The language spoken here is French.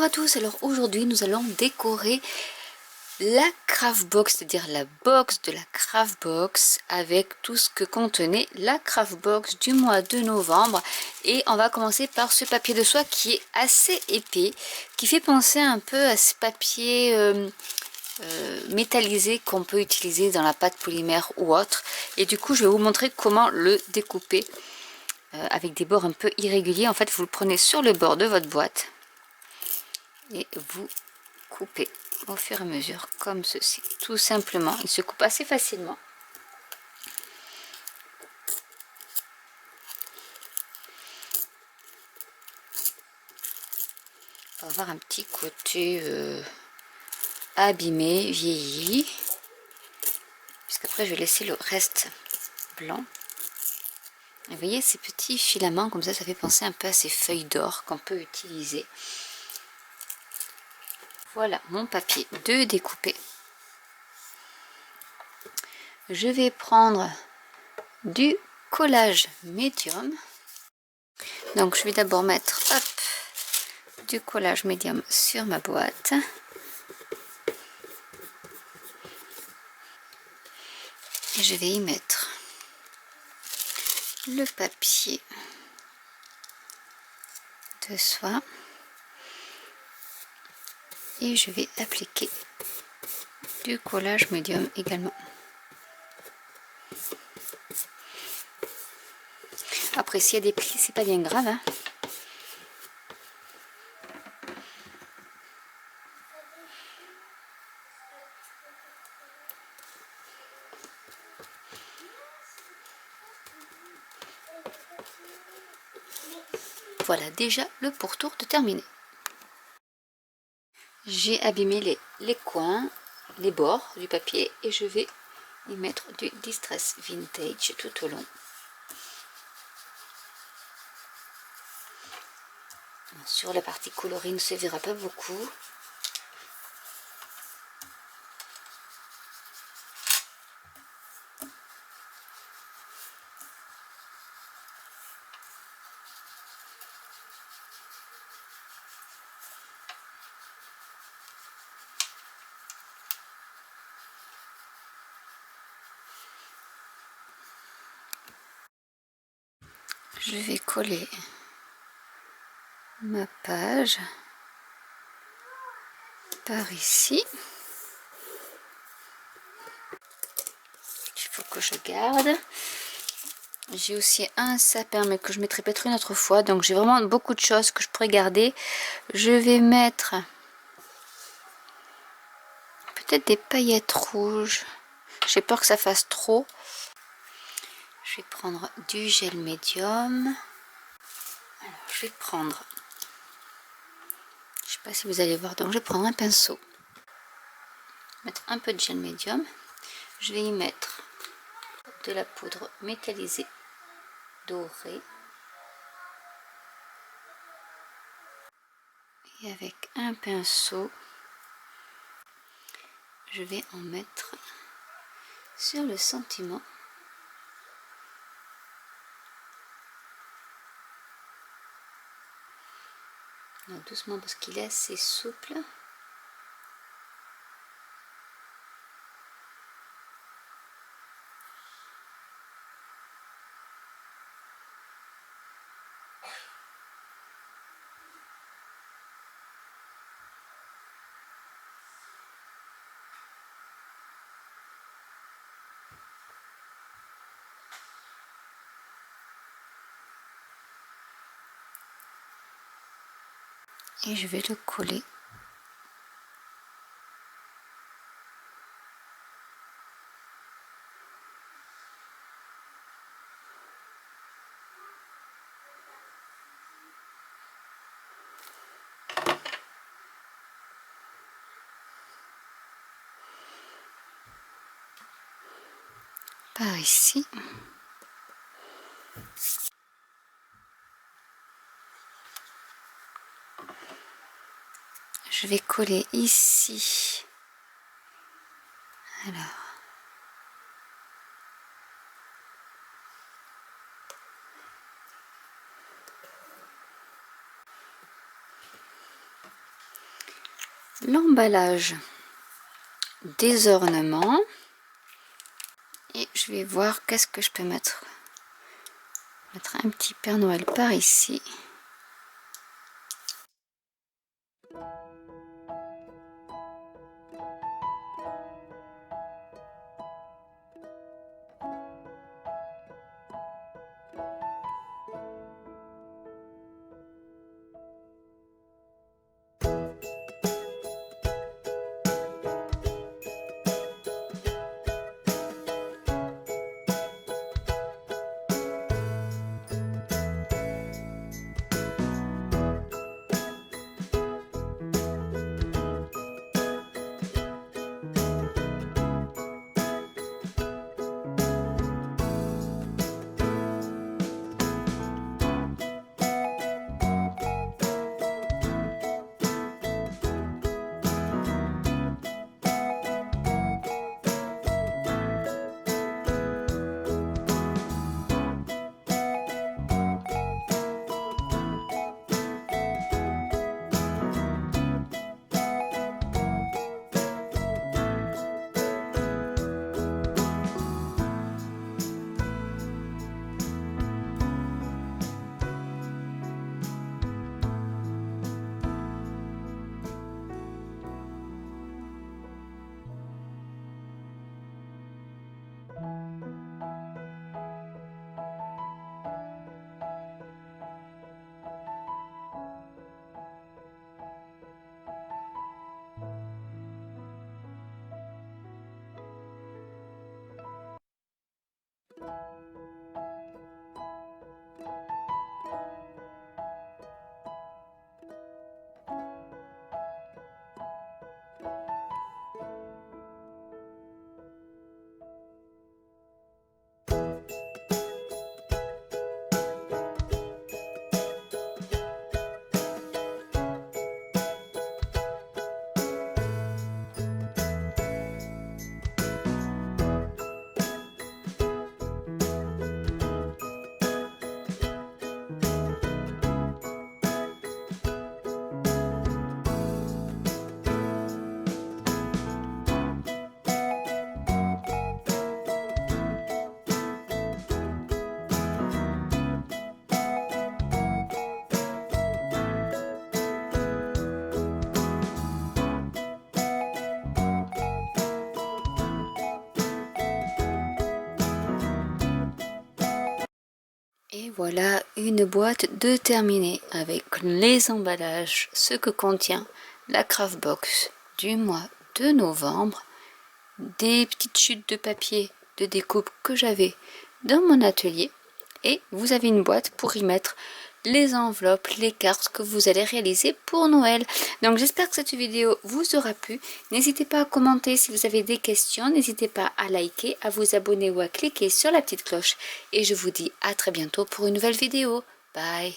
Bonjour à tous, alors aujourd'hui nous allons décorer la craft box, c'est-à-dire la box de la craft box avec tout ce que contenait la craft box du mois de novembre. Et on va commencer par ce papier de soie qui est assez épais, qui fait penser un peu à ce papier métallisé qu'on peut utiliser dans la pâte polymère ou autre. Et du coup je vais vous montrer comment le découper avec des bords un peu irréguliers. En fait vous le prenez sur le bord de votre boîte et vous coupez au fur et à mesure comme ceci, tout simplement. Il se coupe assez facilement. On va avoir un petit côté abîmé, vieilli, puisqu'après je vais laisser le reste blanc. Et vous voyez ces petits filaments comme ça fait penser un peu à ces feuilles d'or qu'on peut utiliser. Voilà mon papier de découper. Je vais prendre du collage médium. Donc je vais d'abord mettre du collage médium sur ma boîte. Et je vais y mettre le papier de soie. Et je vais appliquer du collage médium également. Après s'il y a des plis, c'est pas bien grave, hein. Voilà déjà le pourtour de terminé. J'ai abîmé les coins, les bords du papier et je vais y mettre du Distress Vintage tout au long. Sur la partie colorée, il ne se verra pas beaucoup. Je vais coller ma page par ici. Il faut que je garde. J'ai aussi un sapin mais que je mettrai peut-être une autre fois. Donc j'ai vraiment beaucoup de choses que je pourrais garder. Je vais mettre peut-être des paillettes rouges. J'ai peur que ça fasse trop. Je vais prendre du gel médium. Alors, je vais prendre, je sais pas si vous allez voir, donc je vais prendre un pinceau, mettre un peu de gel médium. Je vais y mettre de la poudre métallisée dorée. Et avec un pinceau, je vais en mettre sur le sentiment. Alors, doucement parce qu'il est assez souple. Et je vais le coller. Par ici. Je vais coller ici. Alors. l'emballage des ornements. Et je vais voir qu'est-ce que je peux mettre. Mettre un petit Père Noël par ici. Et voilà une boîte de terminée avec les emballages, ce que contient la craft box du mois de novembre, des petites chutes de papier de découpe que j'avais dans mon atelier, et vous avez une boîte pour y mettre les enveloppes, les cartes que vous allez réaliser pour Noël. Donc j'espère que cette vidéo vous aura plu. N'hésitez pas à commenter si vous avez des questions. N'hésitez pas à liker, à vous abonner ou à cliquer sur la petite cloche. Et je vous dis à très bientôt pour une nouvelle vidéo. Bye!